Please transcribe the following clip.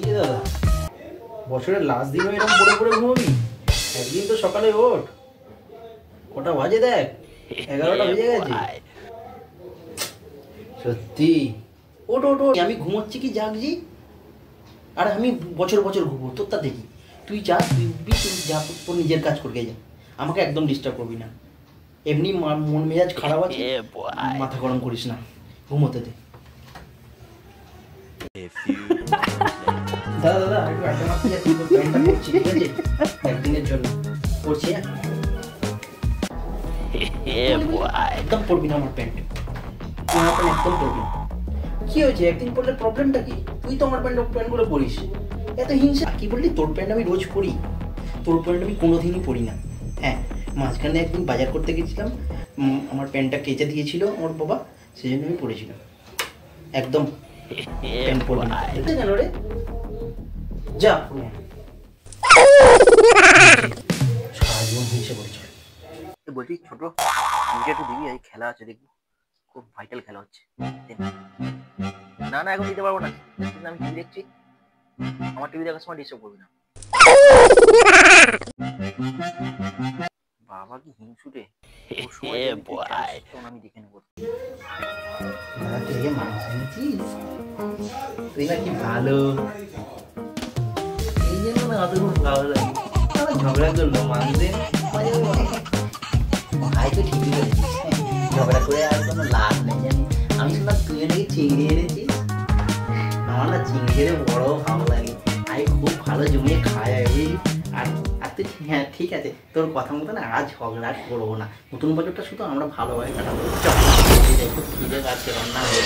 দাদা বছরের লাস্ট দিন এরকম পড়ে পড়ে ঘুমাবি? একদিন তো সকালে ওঠ। কটা বাজে দেখ, 11টা বেজে গেছে। সত্যি ওঠ ওঠ ওঠ। আমি ঘুমোচ্ছি কি জাগছি? আর আমি বছর বছর ঘুমো তোর তা দেখি। তুই যা, তুই যা, তোর নিজের কাজ করকে যা, আমাকে একদম ডিস্টার্ব করবি না। এমনি মন মেজাজ খারাপ আছে, মাথা গরম করিস না, ঘুমোতে দে। দাদা দাদা একটু আড্ডা মারতে যাচ্ছি, তোর প্যান্টটা পরছি, ঠিক আছে? একদিনের জন্য পরছি। একদম পরবি না আমার প্যান্ট, আমার প্যান্ট একদম পরবি না। কি হয়েছে? একদিন পরলে প্রবলেমটা কি? তুই তো আমার প্যান্টগুলো পরিস, এত হিংসা কি? বললি তোর প্যান্ট আমি রোজ পরি? তোর প্যান্ট আমি কোনোদিনই পরি না। হ্যাঁ, মাঝখানে একদিন বাজার করতে গেছিলাম, আমার প্যান্টটা কেচে দিয়েছিল আমার বাবা, সেই জন্য আমি পরেছিলাম। একদম প্যান্ট পরবি না। কেন রে? যা সারাজীবন হিংসে করেছ। বলছি ছোট, আমাকে একটু দিবি? এই খেলা আছে, দেখবো, খুব ভাইটাল খেলা হচ্ছে। না না এখন দিতে পারবো না, আমি টিভি দেখছি, আমার টিভি দেখার সময় ডিস্টার্ব করবি না। বাবা কি হিংসুটে, আমি দেখে নেবো। তুই নাকি ভালো, এই জন্য না অত খুব ভালো লাগে। ঝগড়া করলো মানতে ভাই, তো ঠিকই বলেছিস। ঝগড়া করে আর কোনো লাভ নেই জানি। আমি শুনলাম তুই নাকি চিংড়ি এনেছিস। আমার না চিংড়ি খেতে বড় ভালো লাগে, আমি খুব ভালো জমিয়ে খাই। আর আর তুই, হ্যাঁ ঠিক আছে, তোর কথা মতো না আজ ঝগড়া করবো না। নতুন বছরটা শুধু আমরা ভালোভাবে কাটাবো। চল খিদে রান্না হয়ে